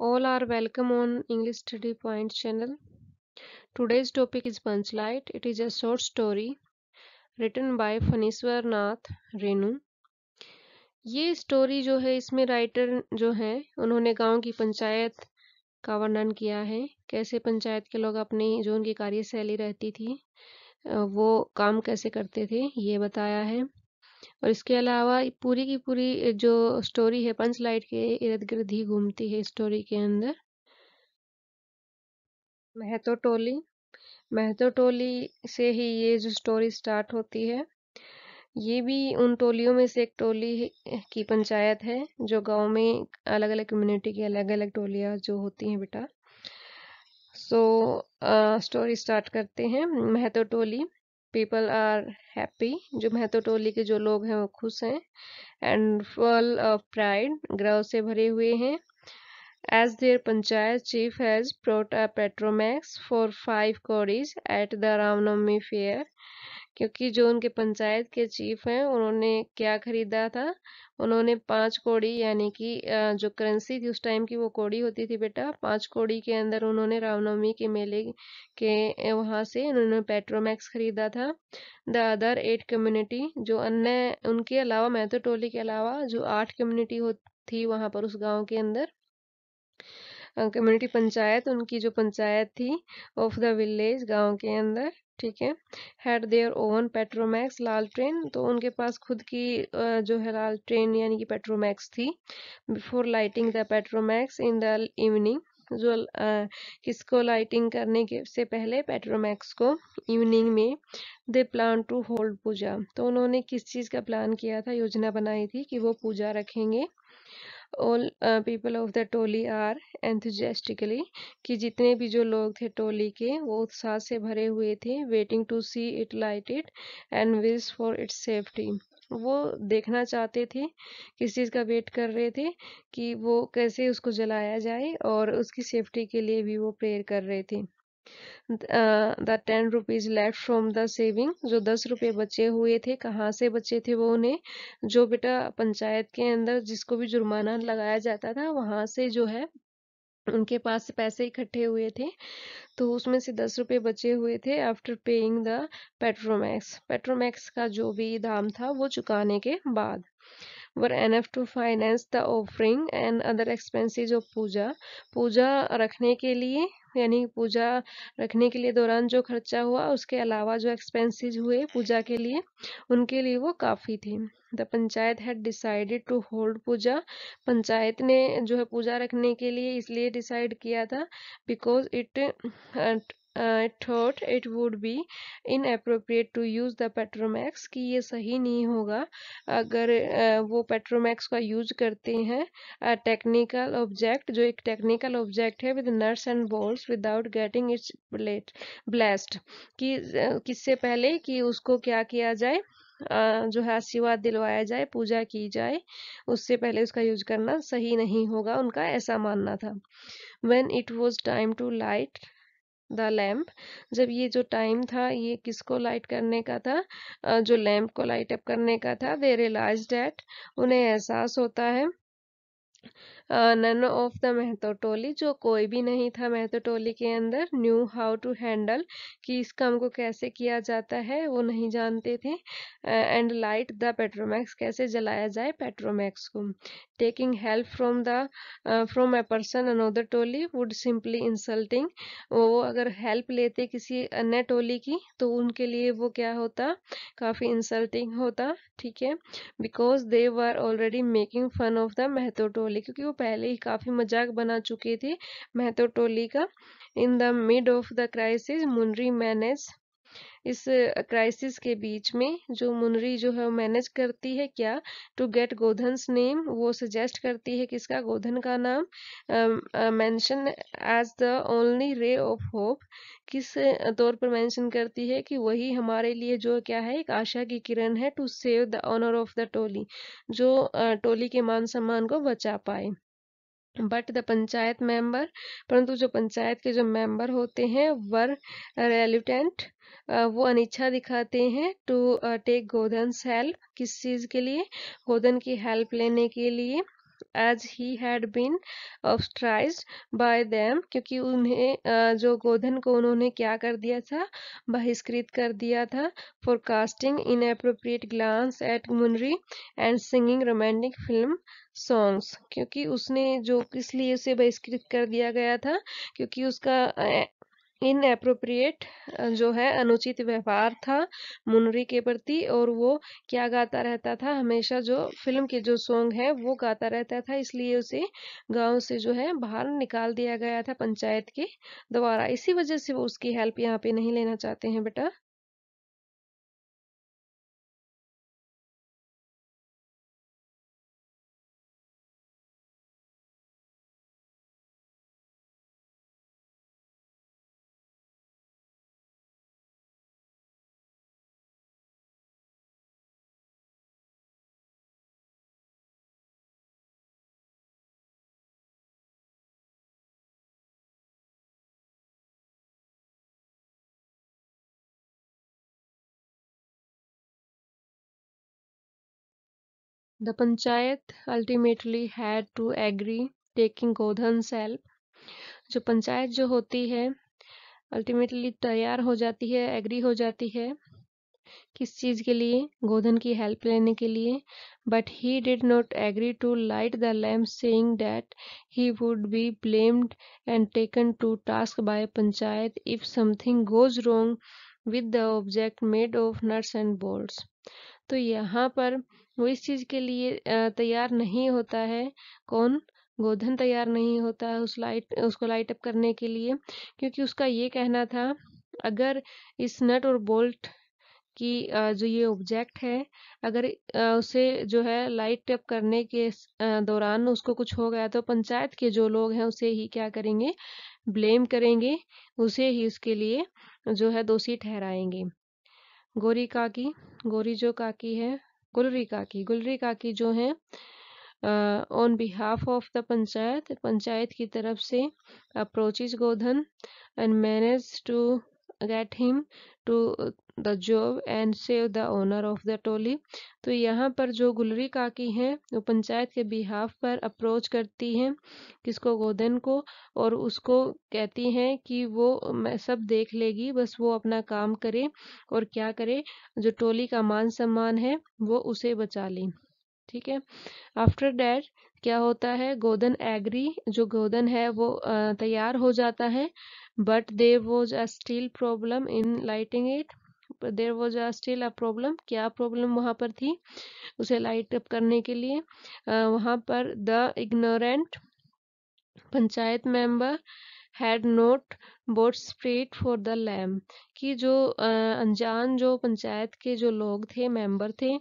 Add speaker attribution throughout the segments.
Speaker 1: All are welcome on English Study Point channel. Today's topic is Punchlight. It is a short story written by Faniswar Nath Renu. ये story जो है इसमें writer जो है उन्होंने गांव की पंचायत का वर्णन किया है। कैसे पंचायत के लोग अपनी जो उनकी कार्यशैली रहती थी वो काम कैसे करते थे ये बताया है। और इसके अलावा पूरी की पूरी जो स्टोरी है पंचलाइट के इर्द गिर्द ही घूमती है। स्टोरी के अंदर महतो टोली से ही ये जो स्टोरी स्टार्ट होती है। ये भी उन टोलियों में से एक टोली की पंचायत है जो गांव में अलग अलग कम्युनिटी की अलग अलग टोलियां जो होती हैं बेटा। सो स्टोरी स्टार्ट करते हैं। महतो टोली पीपल आर हैप्पी। जो महतो टोली के जो लोग हैं वो खुश हैं एंड फुल ऑफ प्राइड, गर्व से भरे हुए हैं। As their panchayat chief has brought a Petromax for 5 कौड़ीज at the Ramnavami fair। क्योंकि जो उनके पंचायत के चीफ हैं उन्होंने क्या खरीदा था, उन्होंने 5 कौड़ी यानी कि जो करेंसी थी उस टाइम की वो कौड़ी होती थी बेटा। 5 कौड़ी के अंदर उन्होंने रामनवमी के मेले के वहां से उन्होंने पेट्रोमैक्स खरीदा था। द अदर 8 कम्युनिटी, जो अन्य उनके अलावा महतो टोली के अलावा जो 8 कम्युनिटी थी वहां पर उस गांव के अंदर कम्युनिटी पंचायत, उनकी जो पंचायत थी ऑफ द विलेज गांव के अंदर, ठीक है, हैड देयर ओन पेट्रोमैक्स लालटेन। तो उनके पास खुद की जो है लालटेन यानी कि पेट्रोमैक्स थी। Before lighting the Petromax in the evening, जो किसको लाइटिंग करने के से पहले पेट्रोमैक्स को इवनिंग में दे प्लान टू होल्ड पूजा। तो उन्होंने किस चीज का प्लान किया था, योजना बनाई थी कि वो पूजा रखेंगे। ऑल पीपल ऑफ द टोली आर एंथुजियास्टिकली, कि जितने भी जो लोग थे टोली के वो उत्साह से भरे हुए थे। Waiting to see it lighted and wish for its safety, वो देखना चाहते थे, किस चीज़ का वेट कर रहे थे कि वो कैसे उसको जलाया जाए और उसकी सेफ्टी के लिए भी वो प्रेयर कर रहे थे। The 10 rupees left from the saving, जो 10 रुपए बचे हुए थे, कहाँ से बचे थे वो उन्हें, जो बेटा पंचायत के अंदर जिसको भी जुर्माना लगाया जाता था वहां से जो है उनके पास पैसे इकट्ठे हुए थे, तो उसमें से 10 रुपए बचे हुए थे। आफ्टर पेइंग द पेट्रोमैक्स का जो भी दाम था वो चुकाने के बाद, were enough to finance the offering and other expenses of puja. Puja रखने के लिए यानी पूजा रखने के लिए दौरान जो खर्चा हुआ उसके अलावा जो एक्सपेंसेस हुए पूजा के लिए उनके लिए वो काफी थी। The panchayat had decided to hold puja, panchayat ने जो है पूजा रखने के लिए इसलिए डिसाइड किया था because it thought it would be inappropriate to use the petromax, कि ये सही नहीं होगा अगर वो पेट्रोमैक्स का यूज करते हैं टेक्निकल ऑब्जेक्ट, जो एक टेक्निकल ऑब्जेक्ट है with nuts and bolts without getting its blessed, कि किससे पहले कि उसको क्या किया जाए, जो है आशीर्वाद दिलवाया जाए, पूजा की जाए, उससे पहले उसका यूज करना सही नहीं होगा, उनका ऐसा मानना था। When it was time to light the lamp, जब ये जो टाइम था ये किसको लाइट करने का था, जो लैम्प को लाइट अप करने का था, दे रियलाइज डैट, उन्हें एहसास होता है, नन ऑफ द महतो टोली, जो कोई भी नहीं था महतो टोली के अंदर, न्यू हाउ टू हैंडल, कि इस काम को कैसे किया जाता है वो नहीं जानते थे। एंड लाइट द पेट्रोमैक्स, कैसे जलाया जाए पेट्रोमैक्स को। Taking help from a person another Toli would simply insulting, वो अगर हेल्प लेते किसी अन्य टोली की तो उनके लिए वो क्या होता, काफी इंसल्टिंग होता, ठीक है। Because they were already making fun of the Mahato Toli, क्योंकि वो पहले ही काफी मजाक बना चुके थे महतो टोली का। In the mid of the crisis Munri manage, इस क्राइसिस के बीच में जो मुनरी जो है मैनेज करती है क्या, टू गेट गोधन्स नेम, वो सजेस्ट करती है किसका, गोधन का नाम, mention as the only ray of hope, किस तौर पर मेंशन करती है कि वही हमारे लिए जो क्या है एक आशा की किरण है, to save the honour of the toli, जो टोली के मान सम्मान को बचा पाए। बट द पंचायत मेंबर, परंतु जो पंचायत के जो मेंबर होते हैं वर रेलुटेंट, वो अनिच्छा दिखाते हैं टू टेक गोधन्स हेल्प, किस चीज के लिए, गोधन की हेल्प लेने के लिए। as he had been ostracized by them, क्योंकि उन्हें जो गोधन को उन्होंने क्या कर दिया था, बहिष्कृत कर दिया था, for casting inappropriate glance at Munri and singing romantic film songs, क्योंकि उसने जो इसलिए उसे बहिष्कृत कर दिया गया था क्योंकि उसका इनएप्रोप्रिएट जो है अनुचित व्यवहार था मुनरी के प्रति, और वो क्या गाता रहता था, हमेशा जो फिल्म के जो सॉन्ग है वो गाता रहता था, इसलिए उसे गांव से जो है बाहर निकाल दिया गया था पंचायत के द्वारा। इसी वजह से वो उसकी हेल्प यहाँ पे नहीं लेना चाहते हैं बेटा। The panchayat ultimately had to agree taking Godhan's help। जो पंचायत जो होती है अल्टीमेटली तैयार हो जाती है, एग्री हो जाती है किस चीज के लिए, गोधन की हेल्प लेने के लिए। But he did not agree to light the lamp, saying that he would be blamed and taken to task by panchayat if something goes wrong with the object made of nuts and bolts. तो यहाँ पर वो इस चीज के लिए तैयार नहीं होता है, कौन, गोधन तैयार नहीं होता है उसको लाइट अप करने के लिए, क्योंकि उसका ये कहना था अगर इस नट और बोल्ट कि जो ये ऑब्जेक्ट है अगर उसे जो है लाइट अप करने के दौरान उसको कुछ हो गया तो पंचायत के जो लोग हैं उसे ही क्या करेंगे, ब्लेम करेंगे, उसे ही उसके लिए जो है दोषी ठहराएंगे। गोरी काकी, गोरी जो काकी है, गुलरी काकी जो है on behalf of the panchayat, panchayat की तरफ से approaches Godhan and manage to get him to the job and save the honour of the toli. तो यहाँ पर जो गुलरी काकी हैं वो पंचायत के बिहाफ पर अप्रोच करती हैं किसको, गोधन को, और उसको कहती हैं कि वो मैं सब देख लेगी, बस वो अपना काम करे और क्या करे, जो टोली का मान सम्मान है वो उसे बचा ले। ठीक है, आफ्टर डैट क्या होता है, गोधन एग्री, जो गोधन है वो तैयार हो जाता है, but there was a still problem in lighting it, there was a still a problem, क्या प्रॉब्लम वहां पर थी उसे लाइट अप करने के लिए, वहां पर the ignorant panchayat member had note boat spirit for the lamp, कि जो अनजान जो पंचायत के जो लोग थे, मेंबर थे,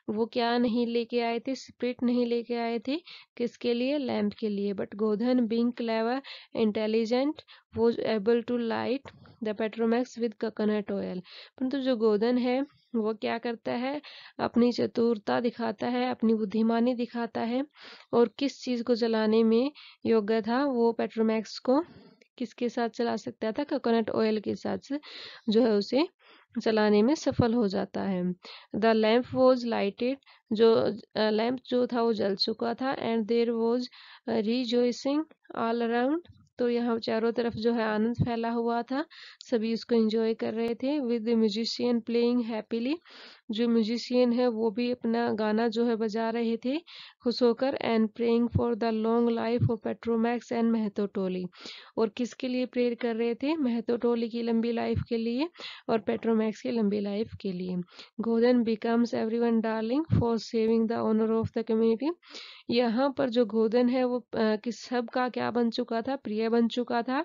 Speaker 1: वो क्या नहीं लेके आए थे, स्प्रिट नहीं लेके आए थे, किसके लिए, लैम्प के लिए। But Godhan being clever intelligent was able to light the petromax with coconut oil. परंतु जो गोधन है वो क्या करता है, अपनी चतुरता दिखाता है, अपनी बुद्धिमानी दिखाता है, और किस चीज को जलाने में योग्य था, वो पेट्रोमैक्स को किसके साथ चला सकता था, कोकोनट ऑयल के साथ से जो है उसे चलाने में सफल हो जाता है। द लैम्प वॉज लाइटेड, जो लैम्प जो था वो जल चुका था, and there was rejoicing all around, तो यहाँ चारों तरफ जो है आनंद फैला हुआ था, सभी उसको एंजॉय कर रहे थे, with the musician playing happily, जो म्यूजिशियन है वो भी अपना गाना जो है बजा रहे थे खुश होकर, and praying for the long life of Petromax and Mahato Toli, और किसके लिए प्रेयर कर रहे थे, महतो टोली की लंबी लाइफ के लिए और पेट्रोमैक्स की लंबी लाइफ के लिए। Godhan becomes everyone darling for saving the honour of the community, यहाँ पर जो गोधन है वो किस सब का क्या बन चुका था, प्रिय बन चुका था,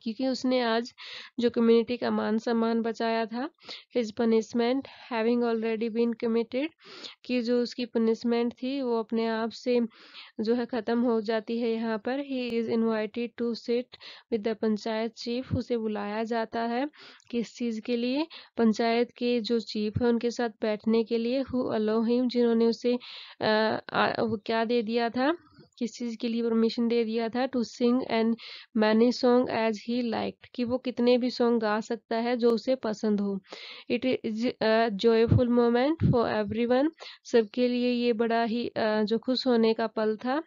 Speaker 1: क्योंकि उसने आज जो कम्युनिटी का मान सम्मान बचाया था। His punishment having already been committed, कि जो उसकी पनिशमेंट थी वो अपने आप से जो है खत्म हो जाती है। यहाँ पर he is invited to sit with the panchayat chief, उसे बुलाया जाता है किस चीज के लिए, पंचायत के जो चीफ है उनके साथ बैठने के लिए, हु अलो हिम, जिन्होंने उसे वो क्या दे दिया था, किस चीज़ के लिए परमिशन दे दिया था? To sing and many song as he liked, कि वो कितने भी सॉन्ग गा सकता है जो उसे पसंद हो। It is a joyful moment for everyone, सबके लिए ये बड़ा ही जो खुश होने का पल था।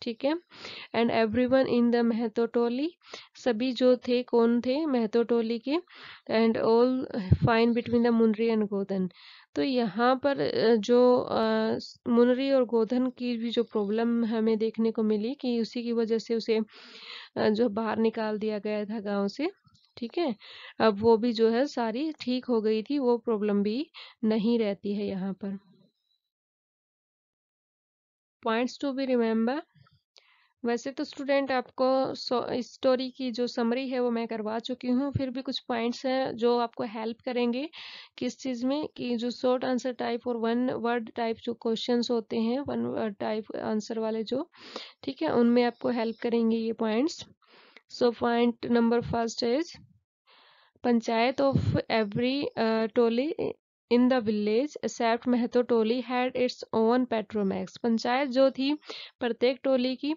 Speaker 1: ठीक है। And everyone in the Mahato Toli, सभी जो थे कौन थे? महतो टोली के। And all fine between the Munri and Godhan. तो यहाँ पर जो मुनरी और गोधन की भी जो प्रॉब्लम हमें देखने को मिली कि उसी की वजह से उसे जो बाहर निकाल दिया गया था गांव से। ठीक है। अब वो भी जो है सारी ठीक हो गई थी, वो प्रॉब्लम भी नहीं रहती है यहाँ पर। Points to be remember. वैसे तो स्टूडेंट आपको इस स्टोरी की जो समरी है वो मैं करवा चुकी हूँ, फिर भी कुछ पॉइंट्स हैं जो आपको हेल्प करेंगे किस चीज़ में, कि जो शॉर्ट आंसर टाइप और वन वर्ड टाइप जो क्वेश्चंस होते हैं, वन वर्ड टाइप आंसर वाले जो, ठीक है, उनमें आपको हेल्प करेंगे ये points. So point number first is panchayat of every टोली in the village except Mahto टोली had its own petromax. Panchayat जो थी प्रत्येक टोली की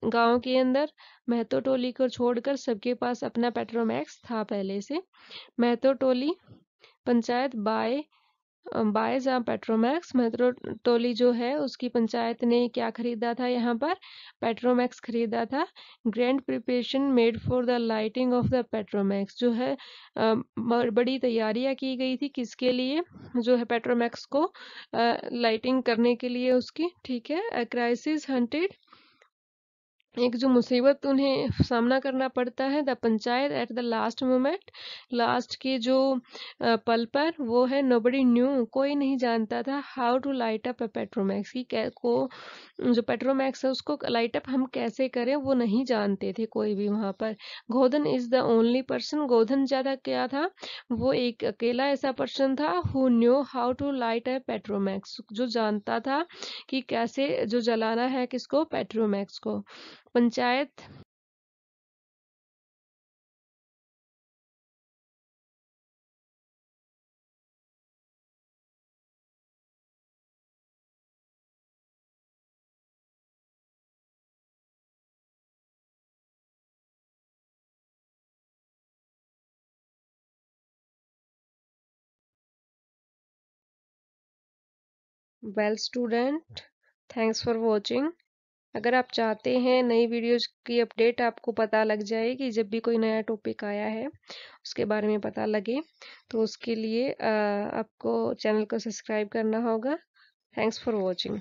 Speaker 1: गांव के अंदर, महतो टोली को छोड़कर सबके पास अपना पेट्रोमैक्स था पहले से। महतो टोली पंचायत बाय जहाँ पेट्रोमैक्स, मेट्रो टोली जो है उसकी पंचायत ने क्या खरीदा था? यहाँ पर पेट्रोमैक्स खरीदा था। Grand preparation made for the lighting of the Petromax, जो है बड़ी तैयारियां की गई थी किसके लिए? जो है पेट्रोमैक्स को लाइटिंग करने के लिए उसकी। ठीक है। क्राइसिस हंटेड, एक जो मुसीबत उन्हें सामना करना पड़ता है। The panchayat at the last moment, last के जो पल पर, वो है नोबडी न्यू, कोई नहीं जानता था। How to light up petromax, की को जो पेट्रोमैक्स है उसको लाइट अप हम कैसे करें, वो नहीं जानते थे कोई भी वहां पर। Godhan is the only person, Godhan ज्यादा क्या था? वो एक अकेला ऐसा पर्सन था who knew how to light up petromax, जो जानता था कि कैसे जो जलाना है किसको? पेट्रोमैक्स को। Panchayat well student, thanks for watching. अगर आप चाहते हैं नई वीडियोज की अपडेट आपको पता लग जाए कि जब भी कोई नया टॉपिक आया है उसके बारे में पता लगे, तो उसके लिए आपको चैनल को सब्सक्राइब करना होगा। Thanks for watching.